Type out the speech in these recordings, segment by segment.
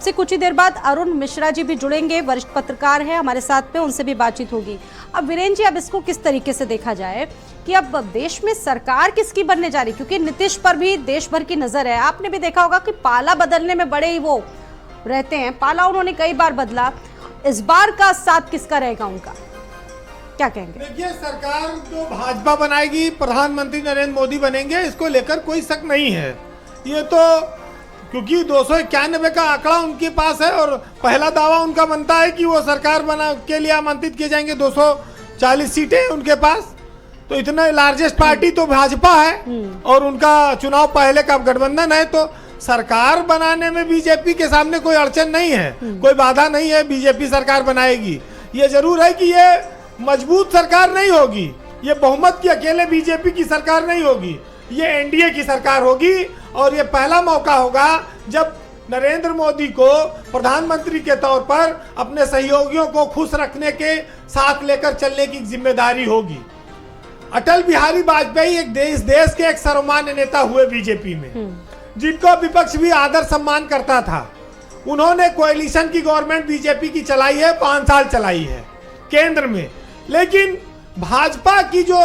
से कुछ ही देर बाद अरुण मिश्रा जी भी जुड़ेंगे, वरिष्ठ पत्रकार हैं हमारे साथ में, उनसे भी बातचीत होगी। अब वीरेंद्र जी, अब इसको किस तरीके से देखा जाए कि अब देश में सरकार किसकी बनने जा रही, क्योंकि नीतीश पर भी देश भर की नजर है। आपने भी देखा होगा कि पाला बदलने में बड़े ही वो रहते हैं, पाला उन्होंने कई बार बदला। इस बार का साथ किसका रहेगा, उनका क्या कहेंगे? देखिए, सरकार जो भाजपा बनाएगी, प्रधानमंत्री नरेंद्र मोदी बनेंगे, इसको लेकर कोई शक नहीं है। ये तो क्योंकि 291 का आंकड़ा उनके पास है और पहला दावा उनका बनता है कि वो सरकार बना के लिए आमंत्रित किए जाएंगे। 240 सीटें उनके पास, तो इतना लार्जेस्ट पार्टी तो भाजपा है और उनका चुनाव पहले का गठबंधन है, तो सरकार बनाने में बीजेपी के सामने कोई अड़चन नहीं है, कोई बाधा नहीं है। बीजेपी सरकार बनाएगी। ये जरूर है कि ये मजबूत सरकार नहीं होगी, ये बहुमत की अकेले बीजेपी की सरकार नहीं होगी, ये एनडीए की सरकार होगी। और ये पहला मौका होगा जब नरेंद्र मोदी को प्रधानमंत्री के तौर पर अपने सहयोगियों को खुश रखने के साथ लेकर चलने की जिम्मेदारी होगी। अटल बिहारी वाजपेयी एक देश के एक सर्वमान्य नेता हुए बीजेपी में, जिनको विपक्ष भी आदर सम्मान करता था। उन्होंने कोएलिशन की गवर्नमेंट बीजेपी की चलाई है, 5 साल चलाई है केंद्र में। लेकिन भाजपा की जो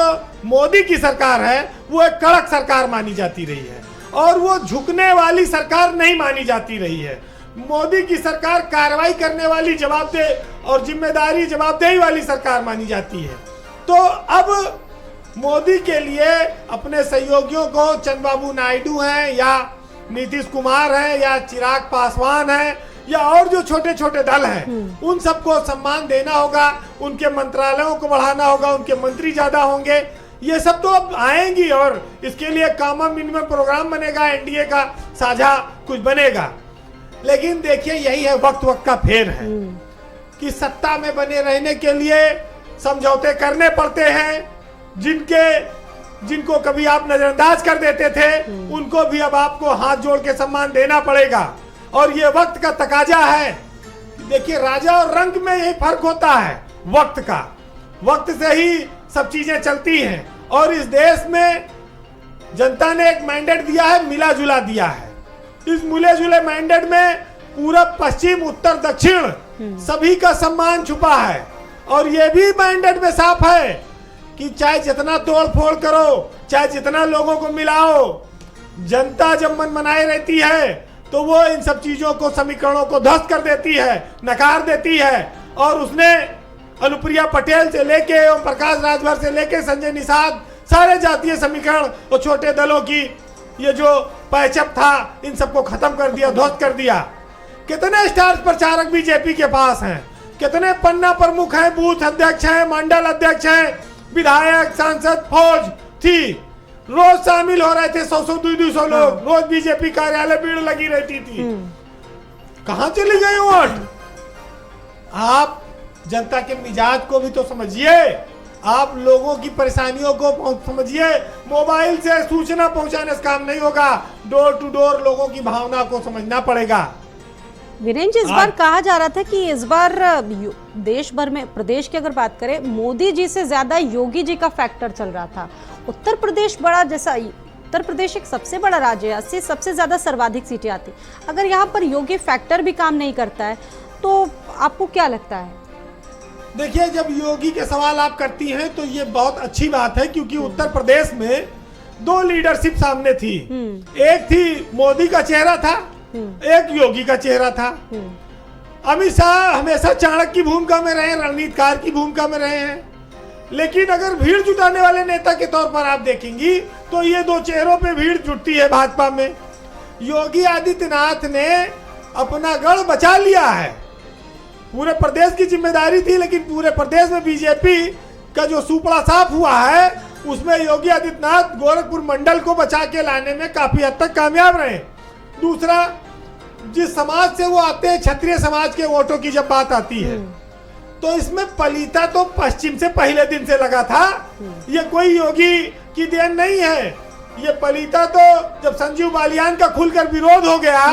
मोदी की सरकार है वो एक कड़क सरकार मानी जाती रही है और वो झुकने वाली सरकार नहीं मानी जाती रही है। मोदी की सरकार कार्रवाई करने वाली, जवाबदेह और जिम्मेदारी जवाबदेही वाली सरकार मानी जाती है। तो अब मोदी के लिए अपने सहयोगियों को चंद्रबाबू नायडू हैं या नीतीश कुमार हैं या चिराग पासवान हैं या और जो छोटे छोटे दल हैं, उन सबको सम्मान देना होगा, उनके मंत्रालयों को बढ़ाना होगा, उनके मंत्री ज्यादा होंगे। ये सब तो अब आएंगी और इसके लिए कॉमन मिनिमम प्रोग्राम बनेगा, एनडीए का साझा कुछ बनेगा। लेकिन देखिए, यही है, वक्त का फेर है कि सत्ता में बने रहने के लिए समझौते करने पड़ते हैं। जिनको कभी आप नजरअंदाज कर देते थे, उनको भी अब आपको हाथ जोड़ के सम्मान देना पड़ेगा। और ये वक्त का तकाजा है। देखिए, राजा और रंक में यही फर्क होता है वक्त का। वक्त से ही सब चीजें चलती हैं और इस देश में जनता ने एक मैंडेट दिया है, मिला जुला दिया है। इस मिले जुले मैंडेट में पूरब पश्चिम उत्तर दक्षिण सभी का सम्मान छुपा है। और ये भी मैंडेट में साफ है कि चाहे जितना तोड़ फोड़ करो, चाहे जितना लोगों को मिलाओ, जनता जब मन बनाए रहती है तो वो इन सब चीजों को, समीकरणों को ध्वस्त कर देती है, नकार देती है। और उसने अनुप्रिया पटेल से लेके ओम प्रकाश राजभर से लेके संजय निषाद, सारे जातीय समीकरण और छोटे दलों की ये जो पैचअप था, इन सबको खत्म कर दिया, ध्वस्त कर दिया। कितने स्टार प्रचारक बीजेपी के पास हैं, कितने पन्ना प्रमुख हैं, बूथ अध्यक्ष हैं, मंडल अध्यक्ष हैं, विधायक, सांसद, फौज थी। रोज शामिल हो रहे थे 100-200 लोग, रोज बीजेपी कार्यालय भीड़ लगी रहती थी। कहां चली गई वोट? आप जनता के मिजाज को भी तो समझिए, आप लोगों की परेशानियों को समझिए। मोबाइल से सूचना पहुंचाने से काम नहीं होगा, डोर टू डोर लोगों की भावना को समझना पड़ेगा। वीरेंद्र जी, इस बार कहा जा रहा था कि इस बार देश भर में, प्रदेश की अगर बात करें, मोदी जी से ज्यादा योगी जी का फैक्टर चल रहा था। उत्तर प्रदेश बड़ा, जैसा उत्तर प्रदेश एक सबसे बड़ा राज्य है, 80 सबसे ज्यादा सर्वाधिक सीटें आती। अगर यहाँ पर योगी फैक्टर भी काम नहीं करता है तो आपको क्या लगता है? देखिए, जब योगी के सवाल आप करती हैं तो ये बहुत अच्छी बात है, क्योंकि उत्तर प्रदेश में 2 लीडरशिप सामने थी। एक थी मोदी का चेहरा था, एक योगी का चेहरा था। अमित शाह हमेशा चाणक्य की भूमिका में रहे, रणनीतिकार की भूमिका में रहे हैं। लेकिन अगर भीड़ जुटाने वाले नेता के तौर पर आप देखेंगी तो ये 2 चेहरों पे भीड़ जुटती है भाजपा में। योगी आदित्यनाथ ने अपना गढ़ बचा लिया है। पूरे प्रदेश की जिम्मेदारी थी, लेकिन पूरे प्रदेश में बीजेपी का जो सुपड़ा साफ हुआ है, उसमें योगी आदित्यनाथ गोरखपुर मंडल को बचा के लाने में काफी हद तक कामयाब रहे। दूसरा, जिस समाज से वो आते हैं, क्षत्रिय समाज के वोटों की जब बात आती है, तो इसमें पलीता तो पश्चिम से पहले दिन से लगा था। ये कोई योगी की देन नहीं है। ये पलीता तो जब संजीव बालियान का खुलकर विरोध हो गया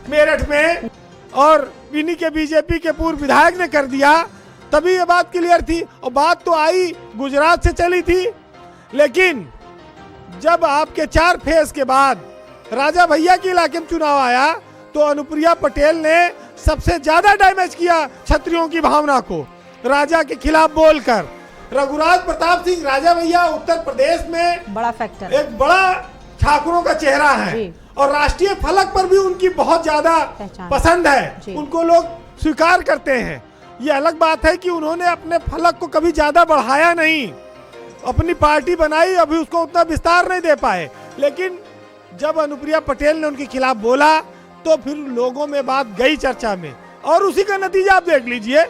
मेरठ में और इन्हीं के बीजेपी के पूर्व विधायक ने कर दिया, तभी ये बात क्लियर थी। और बात तो आई गुजरात से चली थी, लेकिन जब आपके 4 फेज के बाद राजा भैया के इलाके में चुनाव आया तो अनुप्रिया पटेल ने सबसे ज्यादा डैमेज किया क्षत्रियों की भावना को, राजा के खिलाफ बोलकर। रघुराज प्रताप सिंह राजा भैया उत्तर प्रदेश में बड़ा फैक्टर, एक बड़ा ठाकुरों का चेहरा है और राष्ट्रीय फलक पर भी उनकी बहुत ज्यादा पसंद है, उनको लोग स्वीकार करते हैं। ये अलग बात है कि उन्होंने अपने फलक को कभी ज्यादा बढ़ाया नहीं, अपनी पार्टी बनाई, अभी उसको उतना विस्तार नहीं दे पाए, लेकिन जब अनुप्रिया पटेल ने उनके खिलाफ बोला तो फिर लोगों में बात गई चर्चा में, और उसी का नतीजा आप देख लीजिए।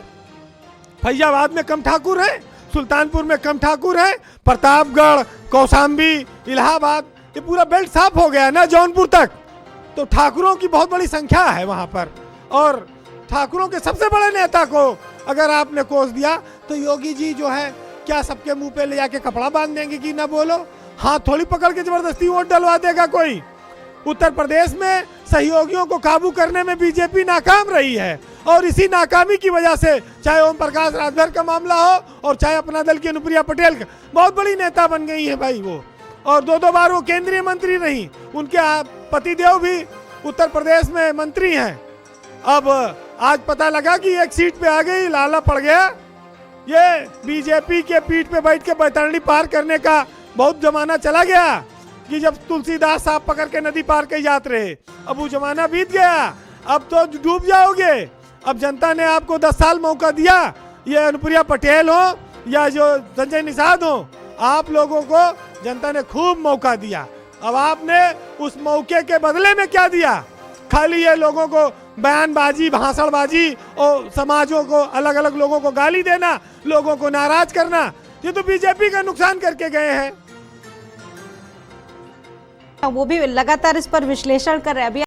फैजाबाद में कम ठाकुर हैं, सुल्तानपुर में कम ठाकुर हैं, प्रतापगढ़, कौशाम्बी, इलाहाबाद, ये पूरा बेल्ट साफ हो गया ना, जौनपुर तक। तो ठाकुरों की बहुत बड़ी संख्या है वहां पर, और ठाकुरों के सबसे बड़े नेता को अगर आपने कोस दिया तो योगी जी जो है क्या सबके मुंह पे ले जाके कपड़ा बांध देंगे कि ना बोलो? हाथ थोड़ी पकड़ के जबरदस्ती वोट डलवा देगा कोई। उत्तर प्रदेश में सहयोगियों को काबू करने में बीजेपी नाकाम रही है, और इसी नाकामी की वजह से चाहे ओम प्रकाश राजभर का मामला हो और चाहे अपना दल की अनुप्रिया पटेल का, बहुत बड़ी नेता बन गई है भाई वो, और 2 बार वो केंद्रीय मंत्री रही, उनके पतिदेव भी उत्तर प्रदेश में मंत्री हैं। अब आज पता लगा कि एक सीट पे आ गई, लाला पड़ गया। ये बीजेपी के पीठ पे बैठ के बैतरणी पार करने का बहुत जमाना चला गया कि जब तुलसीदास साहब पकड़ के नदी पार के जाते रहे, अब वो जमाना बीत गया, अब तो डूब जाओगे। अब जनता ने आपको 10 साल मौका दिया, ये अनुप्रिया पटेल हो या जो संजय निषाद हो, आप लोगों को जनता ने खूब मौका दिया। अब आपने उस मौके के बदले में क्या दिया? खाली ये लोगों को बयानबाजी, भाषणबाजी और समाजों को, अलग अलग लोगों को गाली देना, लोगों को नाराज करना, ये तो बीजेपी का नुकसान करके गए हैं। वो भी लगातार इस पर विश्लेषण कर रहे हैं। अभी